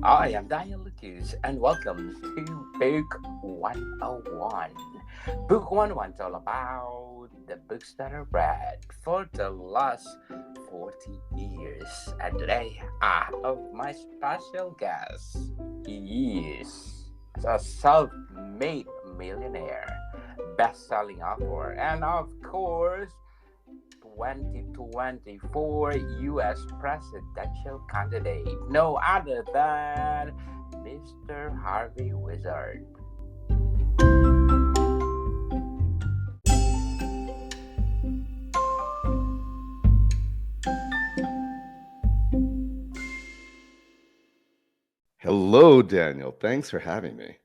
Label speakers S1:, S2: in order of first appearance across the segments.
S1: I am Daniel Lucas, and welcome to Book 101. Book 101 is all about the books that are read for the last 40 years. And today, I have my special guest. He is a self made millionaire, best selling author, and of course, 2024 US presidential candidate, no other than Mr. Harvey Wizard.
S2: Hello, Daniel. Thanks for having me.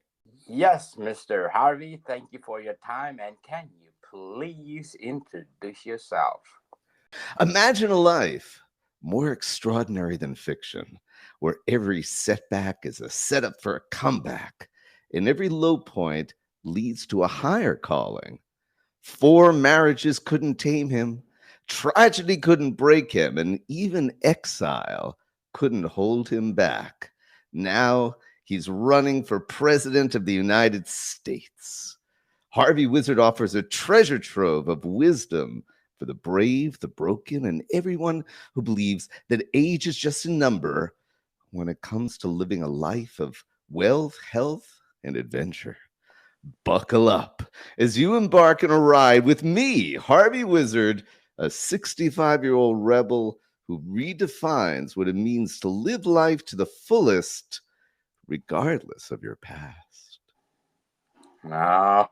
S1: Yes, Mr. Harvey, thank you for your time, and can you please introduce yourself?
S2: Imagine a life more extraordinary than fiction, where every setback is a setup for a comeback, and every low point leads to a higher calling. Four marriages couldn't tame him, tragedy couldn't break him, and even exile couldn't hold him back. Now he's running for president of the United States. Harvey Wizard offers a treasure trove of wisdom for the brave, the broken, and everyone who believes that age is just a number when it comes to living a life of wealth, health, and adventure. Buckle up as you embark on a ride with me, Harvey Wizard, a 65-year-old rebel who redefines what it means to live life to the fullest, regardless of your past.
S1: No,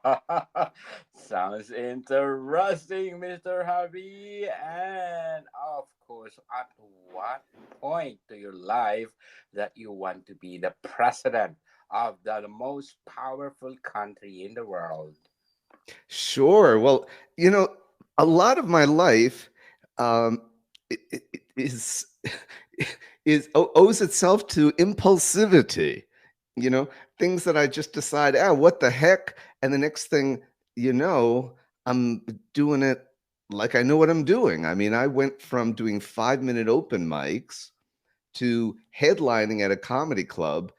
S1: sounds interesting, Mr. Harvey. And of course, at what point to your life that you want to be the president of the most powerful country in the world?
S2: Sure. Well, a lot of my life um, is owes itself to impulsivity. You know, things that I just decide, what the heck, and the next thing you know, I'm doing it like I know what I'm doing. I mean, I went from doing 5-minute open mics to headlining at a comedy club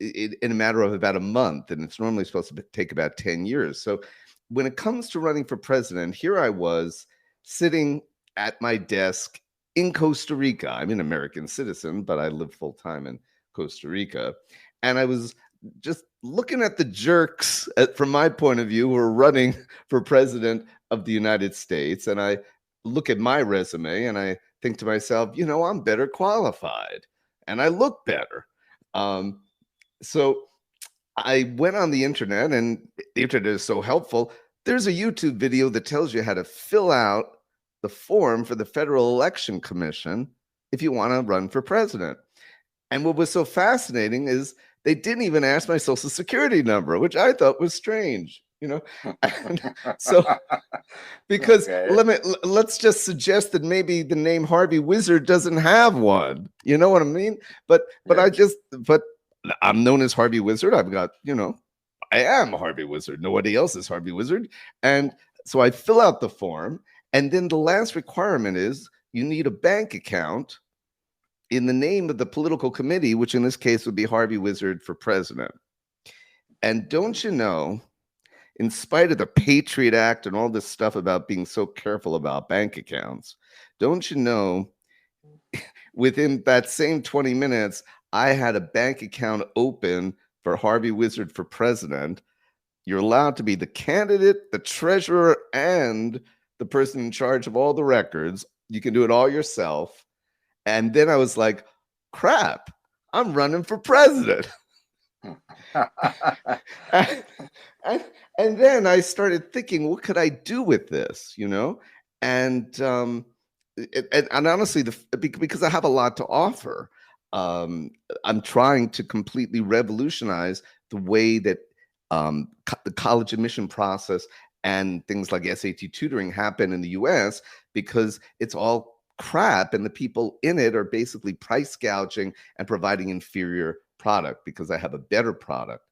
S2: in a matter of about a month, and it's normally supposed to take about 10 years. So when it comes to running for president, here I was sitting at my desk in Costa Rica. I'm an American citizen, but I live full time in Costa Rica. And I was just looking at the jerks, from my point of view, who are running for president of the United States. And I look at my resume and I think to myself, I'm better qualified and I look better. Um, so I went on the internet, and the internet is so helpful. There's a YouTube video that tells you how to fill out the form for the Federal Election Commission if you want to run for president. And what was so fascinating is they didn't even ask my social security number, which I thought was strange, And so because
S1: Okay.
S2: let's just suggest that maybe the name Harvey Wizard doesn't have one. You know what I mean?
S1: Yes.
S2: But I'm known as Harvey Wizard. I've got, I am Harvey Wizard. Nobody else is Harvey Wizard. And so I fill out the form, and then the last requirement is you need a bank account in the name of the political committee, which in this case would be Harvey Wizard for president. And don't you know, in spite of the Patriot Act and all this stuff about being so careful about bank accounts, don't you know, within that same 20 minutes, I had a bank account open for Harvey Wizard for president. You're allowed to be the candidate, the treasurer, and the person in charge of all the records. You can do it all yourself. And then I was like, crap, I'm running for president. and, and then I started thinking, what could I do with this, And and honestly, because I have a lot to offer, I'm trying to completely revolutionize the way that the college admission process and things like SAT tutoring happen in the US, because it's all crap and the people in it are basically price gouging and providing inferior product because I have a better product.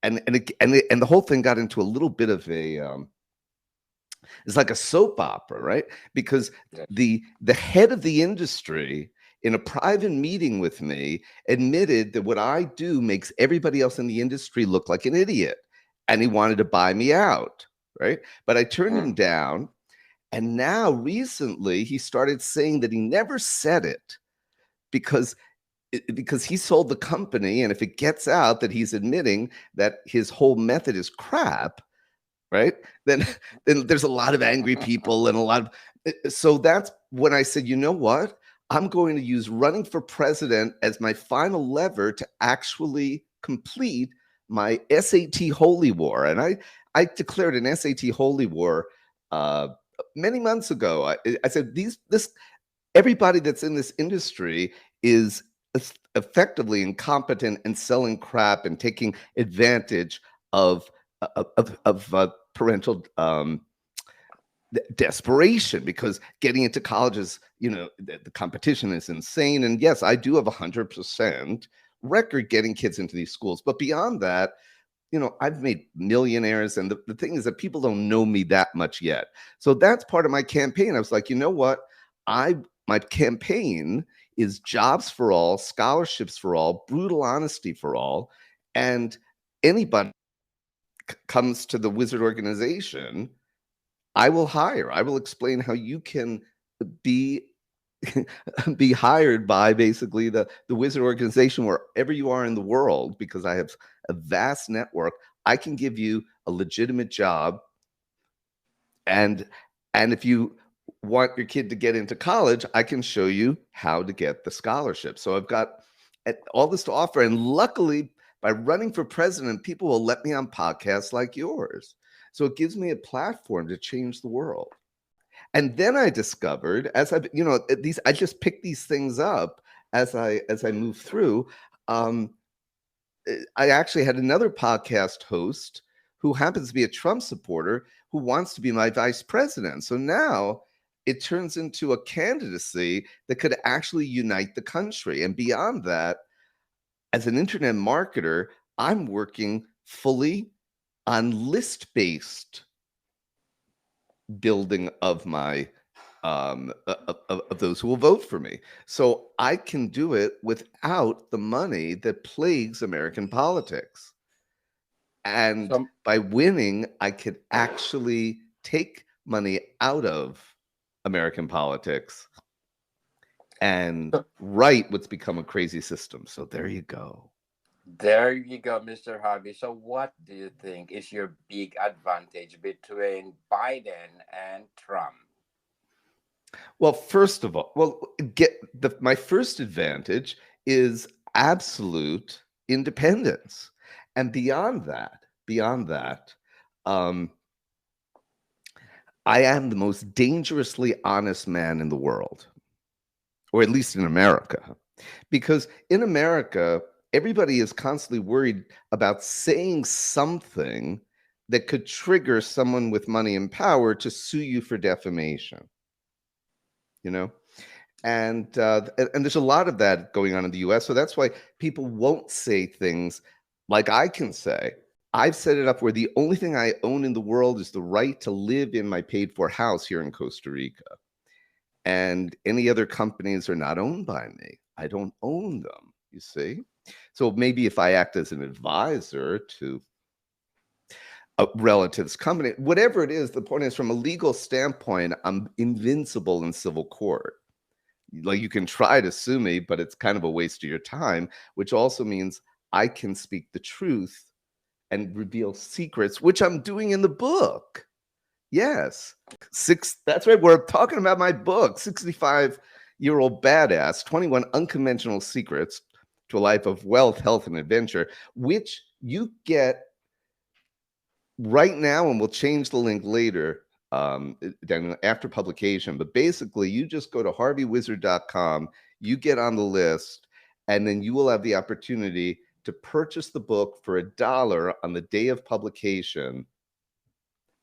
S2: And the whole thing got into a little bit of a it's like a soap opera, right? Because
S1: Yes.
S2: the head of the industry in a private meeting with me, admitted that what I do makes everybody else in the industry look like an idiot. And he wanted to buy me out, right? But I turned him down. And now recently he started saying that he never said it because he sold the company. And if it gets out that he's admitting that his whole method is crap, right? Then there's a lot of angry people and a lot of, so that's when I said, you know what? I'm going to use running for president as my final lever to actually complete my SAT holy war. And I declared an SAT holy war many months ago. I said this everybody that's in this industry is effectively incompetent and selling crap and taking advantage of parental desperation, because getting into colleges, the competition is insane. And yes, I do have 100% record getting kids into these schools, but beyond that, I've made millionaires. And the thing is that people don't know me that much yet. So that's part of my campaign. I was like, you know what? My campaign is jobs for all, scholarships for all, brutal honesty for all. And anybody comes to the Wizard organization, I will hire. I will explain how you can be be hired by basically the Wizard organization wherever you are in the world, because I have a vast network. I can give you a legitimate job. And if you want your kid to get into college, I can show you how to get the scholarship. So I've got all this to offer. And luckily, by running for president, people will let me on podcasts like yours. So it gives me a platform to change the world. And then I discovered, as I just picked these things up as I move through. I actually had another podcast host who happens to be a Trump supporter who wants to be my vice president. So now it turns into a candidacy that could actually unite the country. And beyond that, as an internet marketer, I'm working fully on list-based building of my of those who will vote for me. So I can do it without the money that plagues American politics. And by winning, I could actually take money out of American politics and right what's become a crazy system. So there you go.
S1: There you go, Mr. Harvey. So, what do you think is your big advantage between Biden and Trump?
S2: Well, first of all, my first advantage is absolute independence, and beyond that, I am the most dangerously honest man in the world, or at least in America, because in America, everybody is constantly worried about saying something that could trigger someone with money and power to sue you for defamation. And there's a lot of that going on in the US. So that's why people won't say things like I can say. I've set it up where the only thing I own in the world is the right to live in my paid for house here in Costa Rica. And any other companies are not owned by me. I don't own them, you see? So maybe if I act as an advisor to a relative's company, whatever it is, the point is, from a legal standpoint, I'm invincible in civil court. Like, you can try to sue me, but it's kind of a waste of your time, which also means I can speak the truth and reveal secrets, which I'm doing in the book. Yes. That's right. We're talking about my book, 65-Year-Old Badass, 21 Unconventional Secrets to a Life of Wealth, Health, and Adventure, which you get right now, and we'll change the link later after publication. But basically, you just go to harveywizard.com, you get on the list, and then you will have the opportunity to purchase the book for $1 on the day of publication,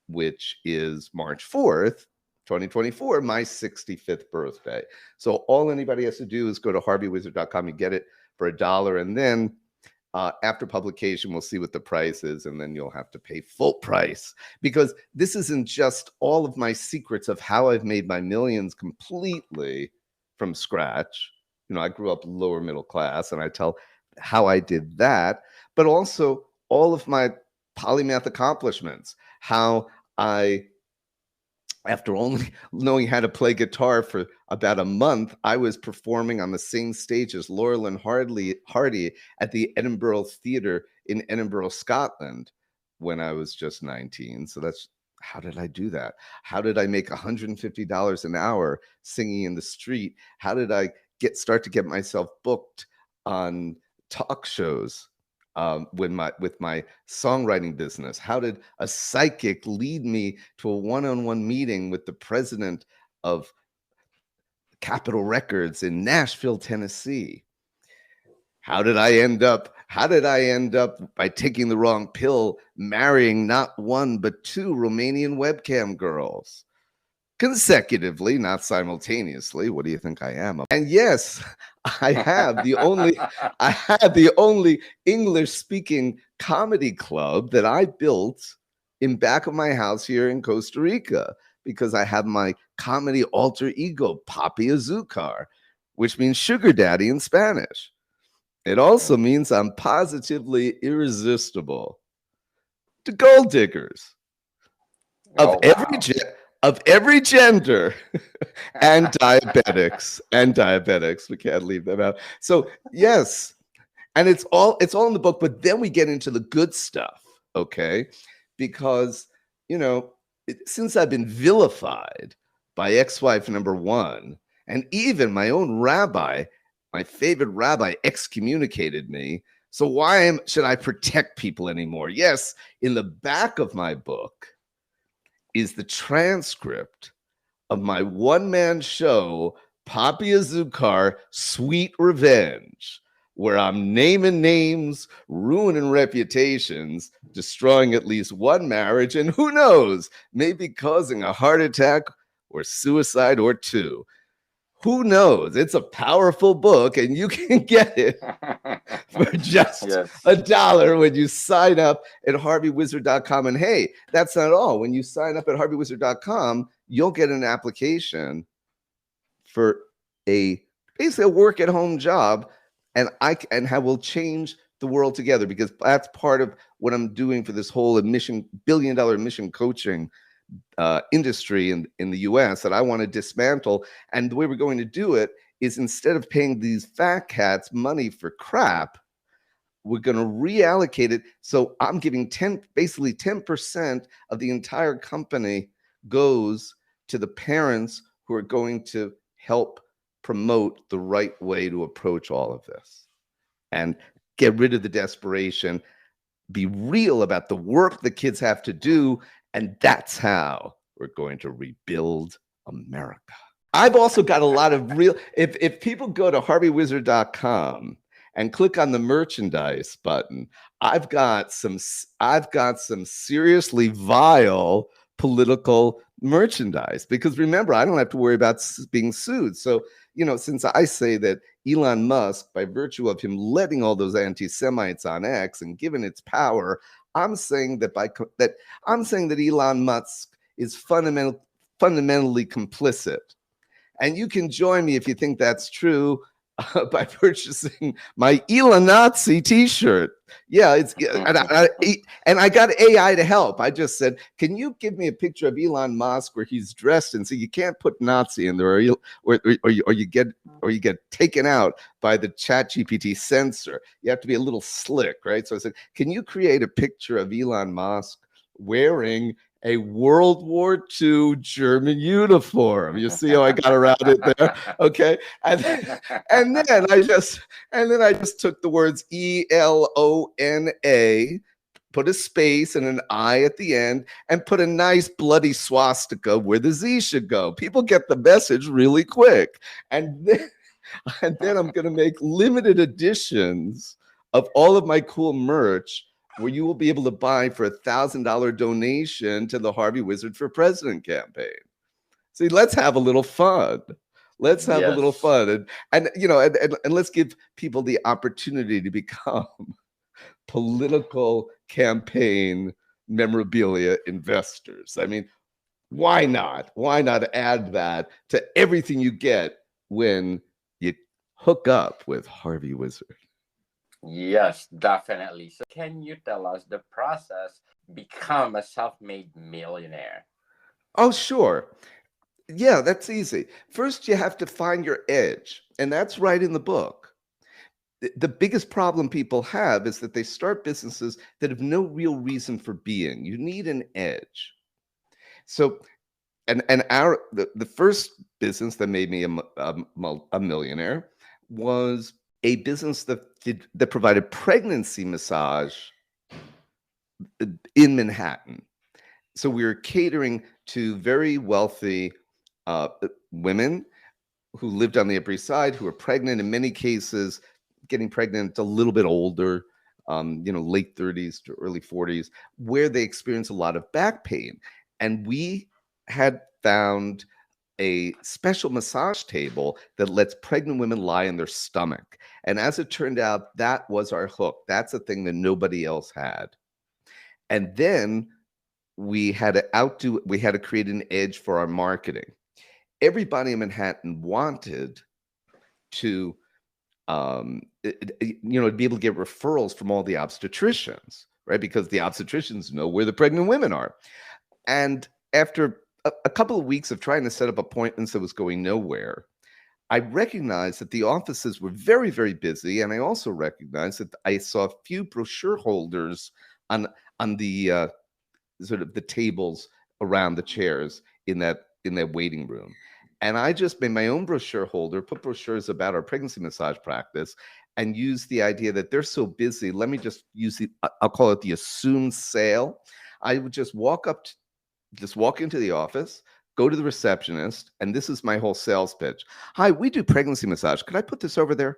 S2: which is March 4th, 2024, my 65th birthday. So all anybody has to do is go to harveywizard.com and get it for $1. And then after publication, we'll see what the price is, and then you'll have to pay full price, because this isn't just all of my secrets of how I've made my millions completely from scratch. I grew up lower middle class, and I tell how I did that, but also all of my polymath accomplishments, how I, after only knowing how to play guitar for about a month, I was performing on the same stage as Laurel and Hardy at the Edinburgh Theatre in Edinburgh, Scotland, when I was just 19. So that's how did I do that? How did I make $150 an hour singing in the street? How did I start to get myself booked on talk shows with my songwriting business? How did a psychic lead me to a one-on-one meeting with the president of Capitol Records in Nashville, Tennessee? How did I end up by taking the wrong pill, marrying not one but two Romanian webcam girls? Consecutively, not simultaneously. What do you think I am? And yes, I have the only English-speaking comedy club that I built in back of my house here in Costa Rica, because I have my comedy alter ego, Papi Azucar, which means sugar daddy in Spanish. It also means I'm positively irresistible to gold diggers of every gender and diabetics. We can't leave them out. So yes, and it's all in the book, but then we get into the good stuff, okay? Because since I've been vilified by ex-wife number one, and even my own rabbi, my favorite rabbi, excommunicated me. So why should I protect people anymore? Yes, in the back of my book is the transcript of my one-man show, Papi Azucar, Sweet Revenge, where I'm naming names, ruining reputations, destroying at least one marriage, and who knows, maybe causing a heart attack or suicide or two. Who knows? It's a powerful book, and you can get it for just $1 when you sign up at harveywizard.com. And hey, that's not all. When you sign up at harveywizard.com, you'll get an application for basically a work-at-home job, and will change the world together, because that's part of what I'm doing for this whole billion-dollar mission coaching industry in the US that I want to dismantle. And the way we're going to do it is, instead of paying these fat cats money for crap, we're going to reallocate it. So I'm giving basically 10% of the entire company goes to the parents who are going to help promote the right way to approach all of this and get rid of the desperation, be real about the work the kids have to do. And that's how we're going to rebuild America. I've also got a lot of if people go to harveywizard.com and click on the merchandise button, I've got some seriously vile political merchandise, because remember, I don't have to worry about being sued. So, since I say that Elon Musk, by virtue of him letting all those anti-Semites on X and given its power, I'm saying that Elon Musk is fundamentally complicit. And you can join me if you think that's true by purchasing my Elon Nazi t-shirt. Yeah, and I got AI to help. I just said, can you give me a picture of Elon Musk where he's dressed? And so you can't put Nazi in there, or you get taken out by the ChatGPT censor. You have to be a little slick, right? So I said, can you create a picture of Elon Musk wearing a World War II German uniform? You see how I got around it there? Okay. And then I just took the words ELONA, put a space and an I at the end, and put a nice bloody swastika where the Z should go. People get the message really quick. And then I'm going to make limited editions of all of my cool merch, where you will be able to buy for $1,000 donation to the Harvey Wizard for President campaign. See, let's have a little fun. Let's have a little fun, and let's give people the opportunity to become political campaign memorabilia investors. I mean, why not? Why not add that to everything you get when you hook up with Harvey Wizard.
S1: Yes, definitely. So, can you tell us the process become a self-made millionaire?
S2: Oh, sure. Yeah, that's easy. First, you have to find your edge, and that's right in the book. The biggest problem people have is that they start businesses that have no real reason for being. You need an edge. So, and the first business that made me a millionaire was a business that provided pregnancy massage in Manhattan. So we were catering to very wealthy women who lived on the Upper East Side, who were pregnant, in many cases getting pregnant a little bit older, late 30s to early 40s, where they experienced a lot of back pain. And we had found a special massage table that lets pregnant women lie on their stomach. And as it turned out, that was our hook. That's a thing that nobody else had. And then we had to create an edge for our marketing. Everybody in Manhattan wanted to be able to get referrals from all the obstetricians, right? Because the obstetricians know where the pregnant women are. And after a couple of weeks of trying to set up appointments that was going nowhere, I recognized that the offices were very, very busy. And I also recognized that I saw few brochure holders on the sort of the tables around the chairs in that waiting room. And I just made my own brochure holder, put brochures about our pregnancy massage practice, and use the idea that they're so busy. Let me just use I'll call it the assumed sale. I would just walk into the office, go to the receptionist, and this is my whole sales pitch. Hi, we do pregnancy massage. Could I put this over there?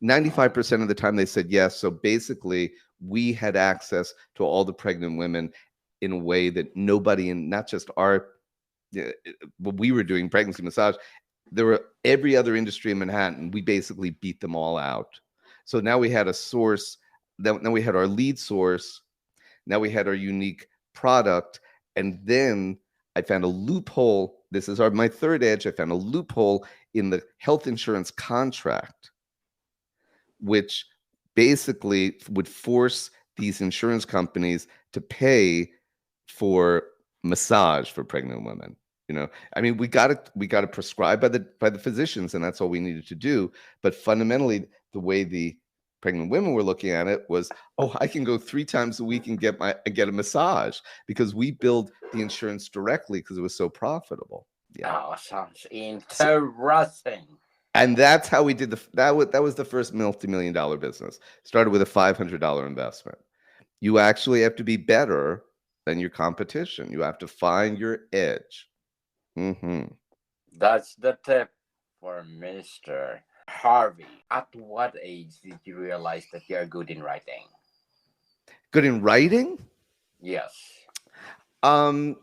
S2: 95% of the time they said yes. So basically, we had access to all the pregnant women in a way that nobody in not just what we were doing pregnancy massage, there were every other industry in Manhattan. We basically beat them all out. So now we had a source. Now we had our lead source. Now we had our unique product, and then I found a loophole. This is my third edge. I found a loophole in the health insurance contract, which basically would force these insurance companies to pay for massage for pregnant women. I mean, we got to prescribe by the physicians, and that's all we needed to do. But fundamentally, the way the pregnant women were looking at it was, oh, I can go 3 times a week and get a massage, because we billed the insurance directly because it was so profitable. Yeah.
S1: Oh, sounds
S2: So,
S1: interesting.
S2: and that's how we did that was the first multi-million-dollar business. Started with a $500 investment. You actually have to be better than your competition. You have to find your edge.
S1: That's the tip for Mr. Harvey. At what age did you realize that you're good in writing?
S2: Good in writing?
S1: Yes.
S2: Um,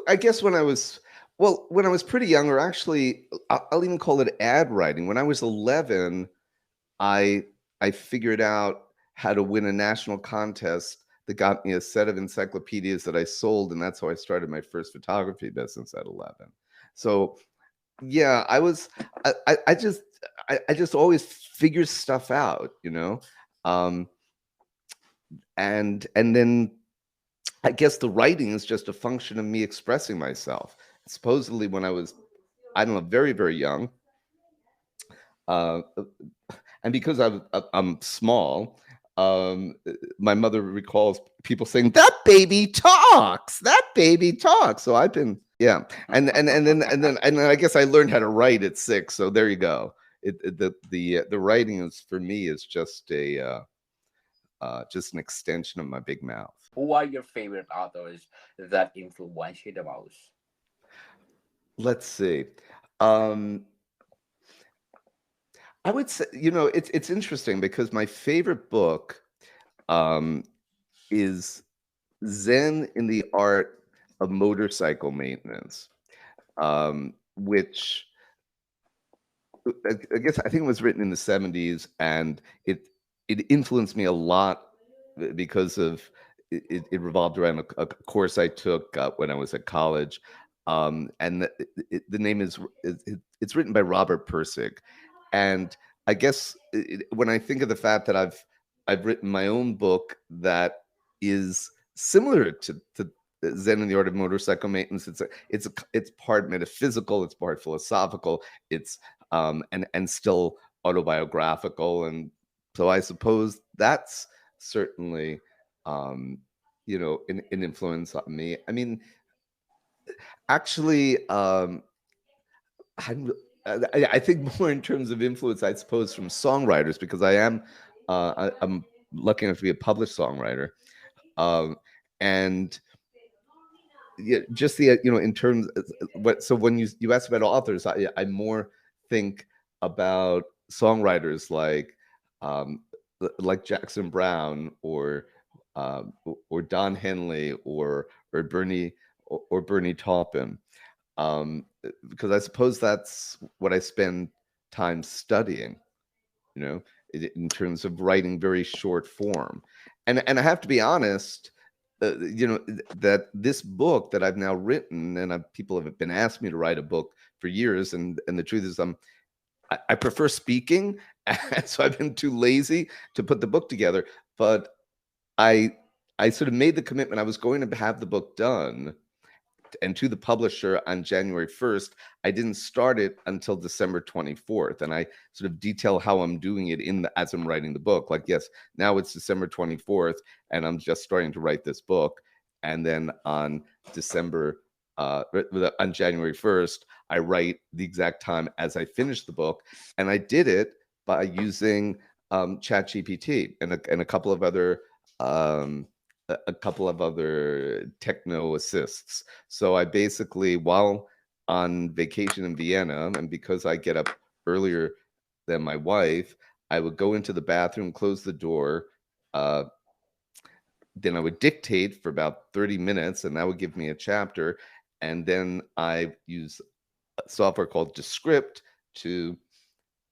S2: I guess when I was pretty young, or actually, I'll even call it ad writing. When I was 11, I figured out how to win a national contest that got me a set of encyclopedias that I sold, and that's how I started my first photography business at 11. So yeah, I just always figure stuff out, um, and then I guess the writing is just a function of me expressing myself. Supposedly, when I was, I don't know, very, very young, uh, and because I'm small, my mother recalls people saying, "That baby talks. That baby talks." So I've been, yeah, and then I guess I learned how to write at 6. So there you go. The writing is, for me, is just an extension of my big mouth.
S1: Who are your favorite authors that influence you the most?
S2: Let's see. Um, I would say, it's interesting because my favorite book um, is Zen in the Art of Motorcycle Maintenance, which I think it was written in the 70s, and it influenced me a lot because of it revolved around a course I took when I was at college. And the name it's written by Robert Pirsig. And I guess when I think of the fact that I've written my own book that is similar to Zen and the Art of Motorcycle Maintenance, it's part metaphysical, it's part philosophical, it's and still autobiographical, and so I suppose that's certainly an influence on me. I mean, actually, I'm, I think more in terms of influence, I suppose, from songwriters, because I'm lucky enough to be a published songwriter, um, and yeah, just the in terms what. So when you ask about authors, I more think about songwriters um, like Jackson Brown or Don Henley or Bernie Taupin, because I suppose that's what I spend time studying, you know, in terms of writing very short form. And I have to be honest, that this book that I've now written, and people have been asking me to write a book for years, and the truth is, I prefer speaking, and so I've been too lazy to put the book together. But I I sort of made the commitment I was going to have the book done and to the publisher on January 1st. I didn't start it until December 24th. And I sort of detail how I'm doing it as I'm writing the book. Like, yes, now it's December 24th and I'm just starting to write this book. And then on on January 1st, I write the exact time as I finish the book. And I did it by using ChatGPT and a couple of other techno assists. So I basically, while on vacation in Vienna, and because I get up earlier than my wife, I would go into the bathroom, close the door, then I would dictate for about 30 minutes, and that would give me a chapter. And then I use a software called Descript to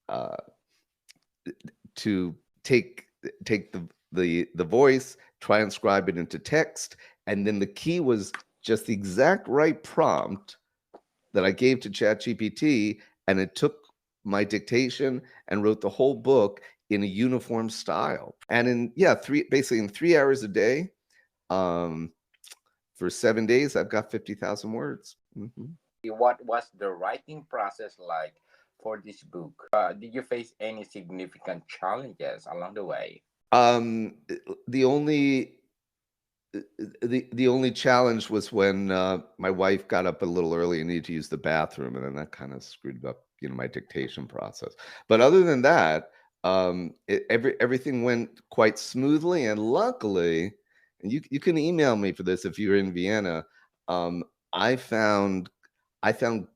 S2: uh, take the voice, transcribe it into text, and then the key was just the exact right prompt that I gave to ChatGPT, and it took my dictation and wrote the whole book in a uniform style. And basically in 3 hours a day, for 7 days, I've got 50,000 words. Mm-hmm.
S1: What was the writing process like for this book? Did you face any significant challenges along the way?
S2: Um, the only the only challenge was when my wife got up a little early and needed to use the bathroom, and then that kind of screwed up, my dictation process. But other than that, everything went quite smoothly, and luckily, and you can email me for this if you're in Vienna. Um, I found I found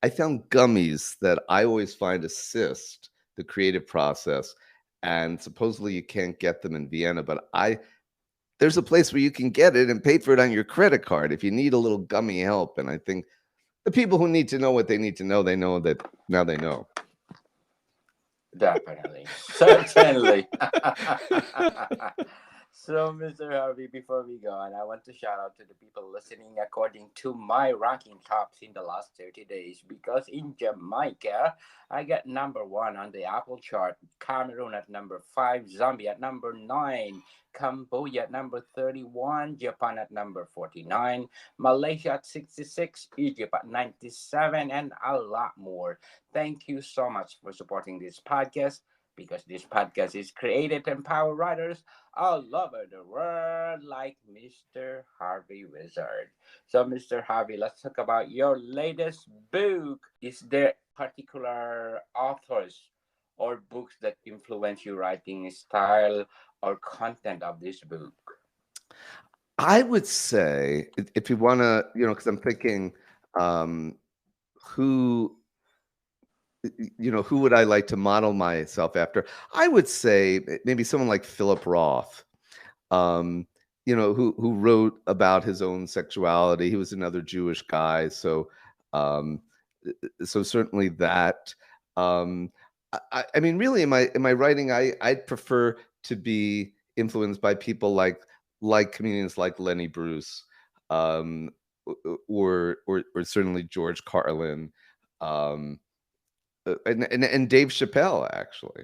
S2: I found gummies that I always find assist the creative process, and supposedly you can't get them in Vienna, but there's a place where you can get it and pay for it on your credit card if you need a little gummy help. And I think the people who need to know what they need to know, they know that now they know.
S1: Definitely. Certainly. So, Mr. Harvey, before we go on, I want to shout out to the people listening according to my ranking tops in the last 30 days. Because in Jamaica, I got number one on the Apple chart, Cameroon at number five, Zambia at number nine, Cambodia at number 31, Japan at number 49, Malaysia at 66, Egypt at 97, and a lot more. Thank you so much for supporting this podcast, because this podcast is created to empower writers all over the world like Mr. Harvey Wizard. So, Mr. Harvey, let's talk about your latest book. Is there particular authors or books that influence your writing style or content of this book?
S2: I would say, if you want to, because I'm thinking, who who would I like to model myself after? I would say maybe someone like Philip Roth, um, who wrote about his own sexuality. He was another Jewish guy, um, so certainly that. Um, I mean, really, in my writing, I'd prefer to be influenced by people like comedians like Lenny Bruce, um, or certainly George Carlin, um, and Dave Chappelle actually,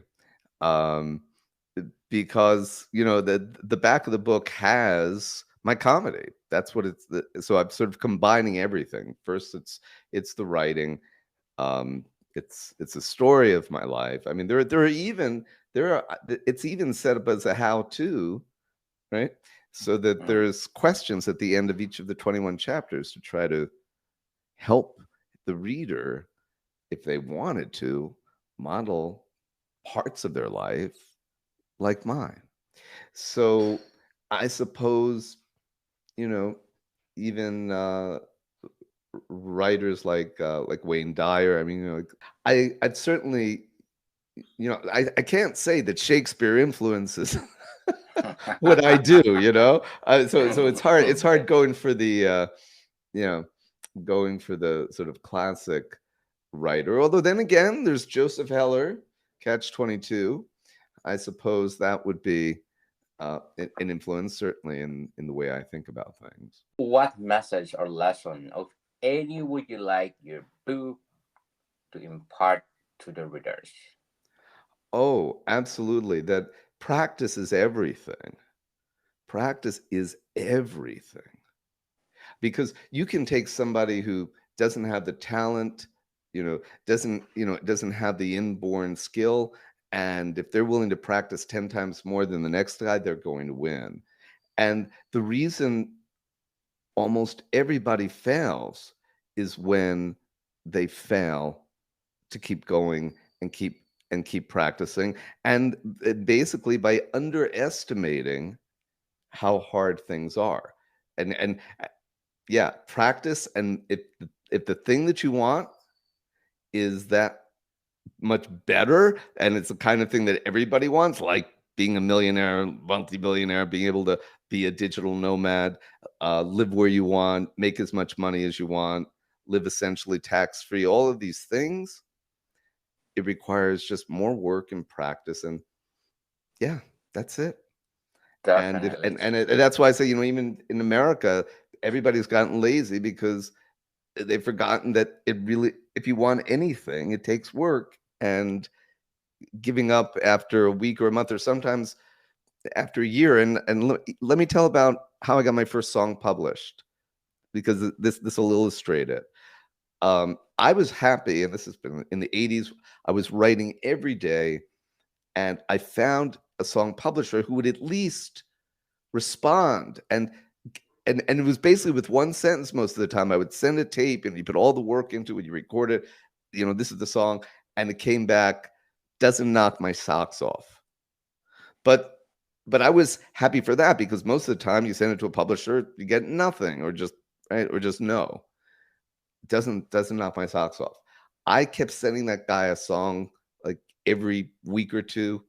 S2: um, because the back of the book has my comedy. That's what so I'm sort of combining everything. First, it's the writing. Um, it's a story of my life. I mean, there are it's even set up as a how-to, right? So that
S1: Mm.
S2: there's questions at the end of each of the 21 chapters to try to help the reader, if they wanted to, model parts of their life like mine. So I suppose, you know, even writers like Wayne Dyer. I mean, I'd certainly, I can't say that Shakespeare influences what I do. So it's hard going for the you know going for the sort of classic writer. Although then again, there's Joseph Heller, Catch 22. I suppose that would be an influence, certainly in the way I think about things.
S1: What message or lesson of any would you like your book to impart to the readers?
S2: Oh, absolutely. That practice is everything. Practice is everything. Because you can take somebody who doesn't have the talent, doesn't have the inborn skill, and if they're willing to practice 10 times more than the next guy, they're going to win. And the reason almost everybody fails is when they fail to keep going and keep practicing, and basically by underestimating how hard things are. And yeah, practice. And if the thing that you want is that much better, and it's the kind of thing that everybody wants, like being a millionaire, multi-billionaire, being able to be a digital nomad, live where you want, make as much money as you want, live essentially tax-free, all of these things, it requires just more work and practice. And yeah, that's it. And if
S1: Definitely.
S2: and that's why I say, even in America, everybody's gotten lazy because they've forgotten that it really, if you want anything, it takes work. And giving up after a week or a month, or sometimes after a year. And let me tell about how I got my first song published, because this will illustrate it. I was happy, and this has been in the 80s. I was writing every day, and I found a song publisher who would at least respond. And it was basically with one sentence most of the time. I would send a tape, and you put all the work into it, you record it, this is the song, and it came back, doesn't knock my socks off. But I was happy for that, because most of the time you send it to a publisher, you get nothing, or just right, or just no. Doesn't knock my socks off. I kept sending that guy a song like every week or two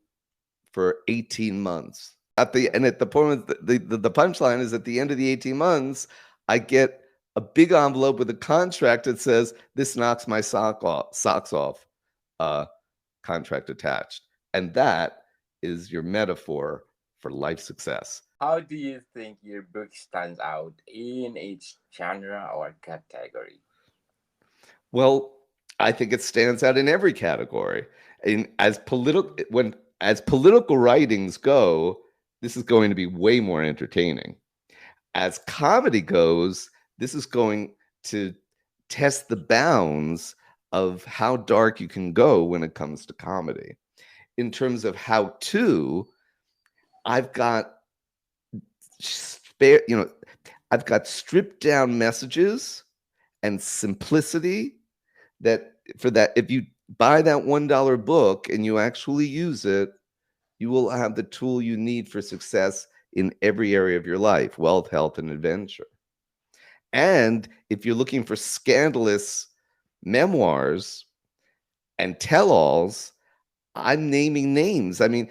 S2: for 18 months. At the point, the punchline is, at the end of the 18 months, I get a big envelope with a contract that says, "This knocks my socks off, contract attached." And that is your metaphor for life success.
S1: How do you think your book stands out in each genre or category?
S2: Well, I think it stands out in every category. In as political writings go, this is going to be way more entertaining. As comedy goes, this is going to test the bounds of how dark you can go when it comes to comedy. In terms of how to, I've got spare, I've got stripped down messages and simplicity, that if you buy that $1 book and you actually use it, you will have the tool you need for success in every area of your life: wealth, health, and adventure. And if you're looking for scandalous memoirs and tell-alls, I'm naming names. I mean,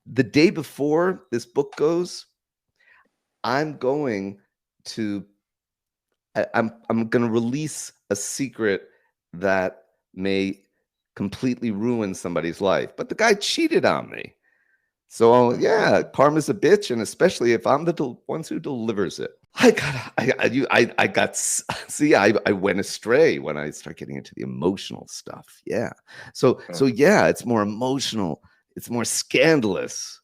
S2: the day before this book goes, I'm going to I'm going to release a secret that may completely ruin somebody's life. But the guy cheated on me. So yeah, karma's a bitch, and especially if I'm the ones who delivers it. I got, see, I went astray when I start getting into the emotional stuff. Yeah. So
S1: Mm.
S2: yeah, it's more emotional. It's more scandalous.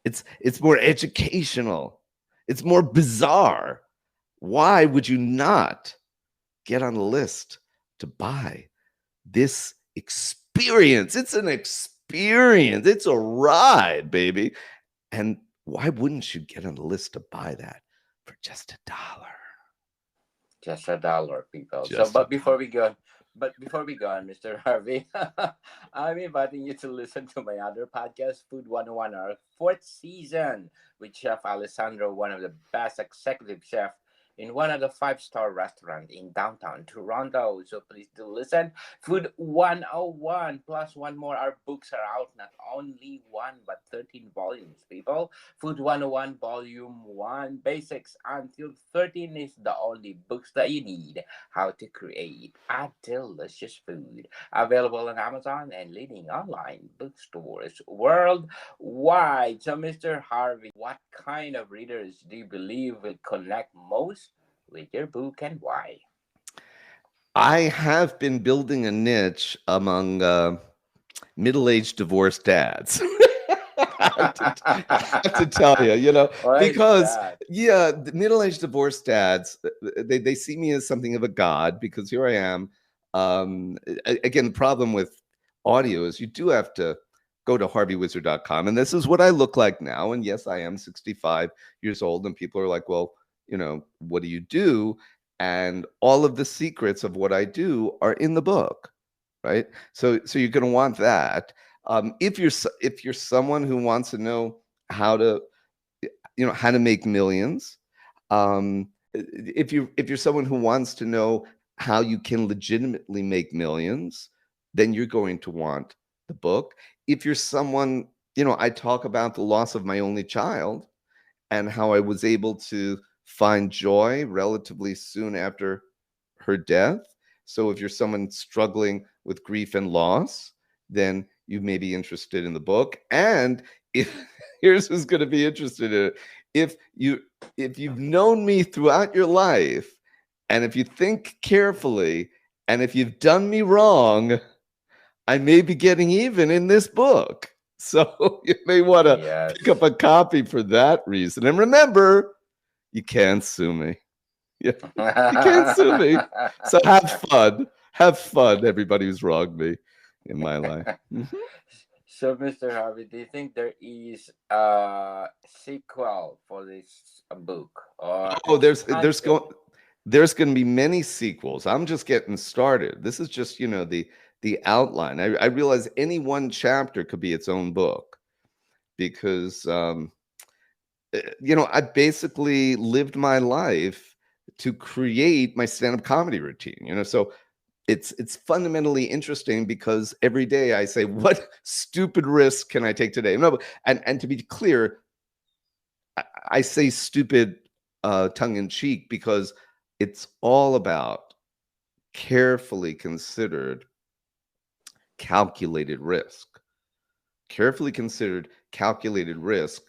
S2: It's more educational. It's more bizarre. Why would you not get on the list to buy this experience? It's an experience. It's a ride, baby. And why wouldn't you get on the list to buy that for just $1?
S1: Just $1, people. So,
S2: Just a dollar.
S1: but before we go on, Mr. Harvey, I'm inviting you to listen to my other podcast, Food 101, our fourth season with Chef Alessandro, one of the best executive chef in one of the five-star restaurant in downtown Toronto. So please do listen. Food 101 plus one more. Our books are out, not only one but 13 volumes, people. Food 101 Volume 1 Basics until 13 is the only books that you need. How to create a delicious food. Available on Amazon and leading online bookstores worldwide. So, Mr. Harvey, what kind of readers do you believe will connect most with your book and why?
S2: I have been building a niche among middle-aged divorced dads. I have to, I have to tell you,
S1: Why is
S2: because
S1: that?
S2: yeah, the middle-aged divorced dads, they see me as something of a god because here I am. Again, the problem with audio is you do have to go to harveywizard.com, and this is what I look like now. And yes, I am 65 years old, and people are like, well, what do you do? And all of the secrets of what I do are in the book, right? So you're going to want that. If you're someone who wants to know how to how to make millions, if you're someone who wants to know how you can legitimately make millions, then you're going to want the book. If you're someone, I talk about the loss of my only child and how I was able to find joy relatively soon after her death. So if you're someone struggling with grief and loss, then you may be interested in the book. And if here's who's going to be interested in it. If you if you've known me throughout your life, and if you think carefully, and if you've done me wrong, I may be getting even in this book. So you may want to pick up
S1: Yes.
S2: a copy for that reason. And remember, you can't sue me. Yeah, you can't sue me. So have fun. Have fun, everybody who's wronged me in my life. Mhm.
S1: So, Mr. Harvey, do you think there is a sequel for this book, or
S2: Oh,
S1: expansion?
S2: there's going to be many sequels. I'm just getting started. This is just, the outline. I realize any one chapter could be its own book because I basically lived my life to create my stand-up comedy routine. So it's fundamentally interesting because every day I say, what stupid risk can I take today? No, and to be clear, I say stupid tongue in cheek because it's all about carefully considered, calculated risk. Carefully considered, calculated risk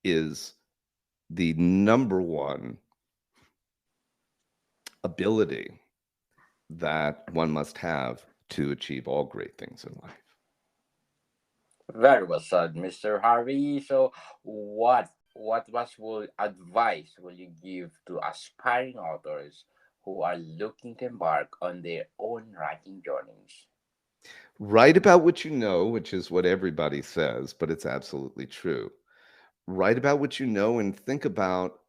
S2: is the number one ability that one must have to achieve all great things in life.
S1: Very well said, Mr. Harvey. So, what advice will you give to aspiring authors who are looking to embark on their own writing journeys?
S2: Write about what you know, which is what everybody says, but it's absolutely true. Write about what you know and think about,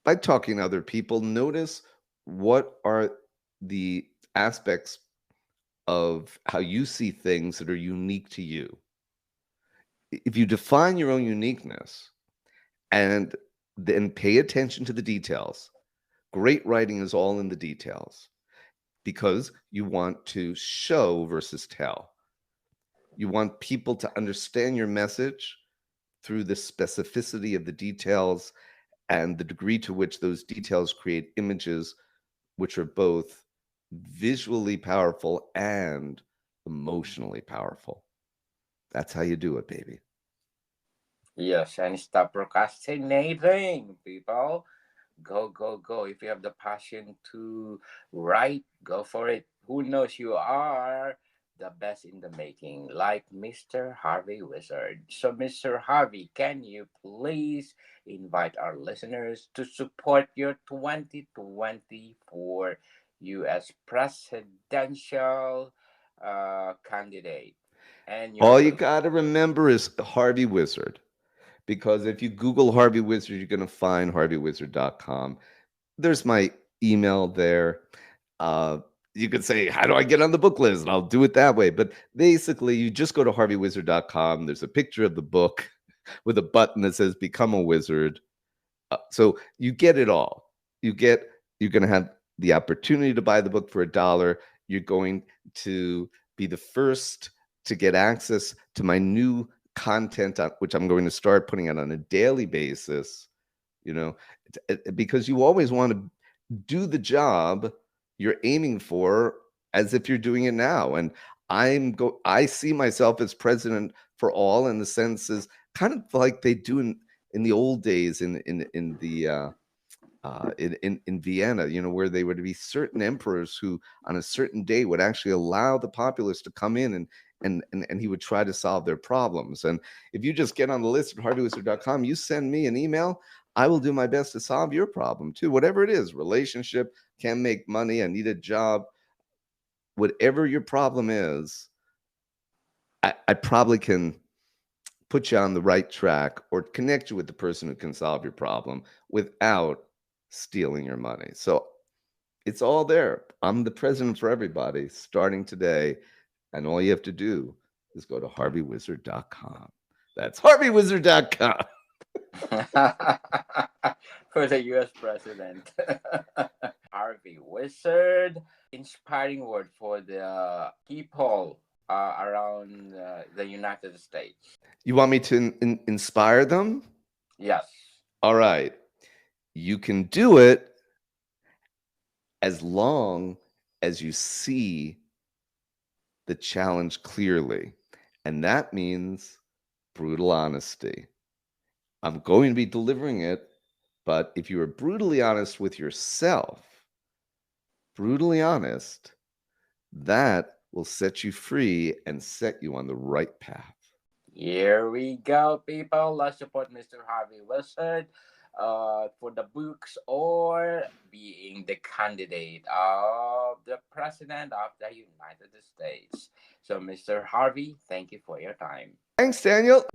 S2: by talking to other people, notice what are the aspects of how you see things that are unique to you. If you define your own uniqueness and then pay attention to the details, great writing is all in the details because you want to show versus tell. You want people to understand your message through the specificity of the details and the degree to which those details create images which are both visually powerful and emotionally powerful. That's how you do it, baby.
S1: Yes, and stop procrastinating, people. Go, go, go. If you have the passion to write, go for it. Who knows, you are the best in the making, like Mr. Harvey Wizard. So, Mr. Harvey, can you please invite our listeners to support your 2024 U.S. presidential candidate and your
S2: All you
S1: book?
S2: got to remember is Harvey Wizard, because if you Google Harvey Wizard, you're going to find harveywizard.com. There's my email there. Uh, you could say, how do I get on the book list? And I'll do it that way. But basically, you just go to harveywizard.com. There's a picture of the book with a button that says become a wizard. So you get it all. You're going to have the opportunity to buy the book for $1. You're going to be the first to get access to my new content, which I'm going to start putting out on a daily basis. You know, because you always want to do the job you're aiming for as if you're doing it now. And I see myself as president for all, in the sense is kind of like they do in the old days in the in Vienna, where they would be certain emperors who on a certain day would actually allow the populace to come in and he would try to solve their problems. And if you just get on the list at harveywizard.com, you send me an email, I will do my best to solve your problem too, whatever it is. Relationship, can't make money, I need a job, whatever your problem is, I probably can put you on the right track or connect you with the person who can solve your problem without stealing your money. So it's all there. I'm the president for everybody starting today. And all you have to do is go to harveywizard.com. That's harveywizard.com.
S1: For the US president. Harvey Wizard. Inspiring word for the people around the United States.
S2: You want me to inspire them?
S1: Yes.
S2: All right. You can do it as long as you see the challenge clearly. And that means brutal honesty. I'm going to be delivering it, but if you are brutally honest with yourself, brutally honest, that will set you free and set you on the right path.
S1: Here we go, people. Let's support Mr. Harvey Wizard for the books or being the candidate of the President of the United States. So, Mr. Harvey, thank you for your time.
S2: Thanks, Daniel.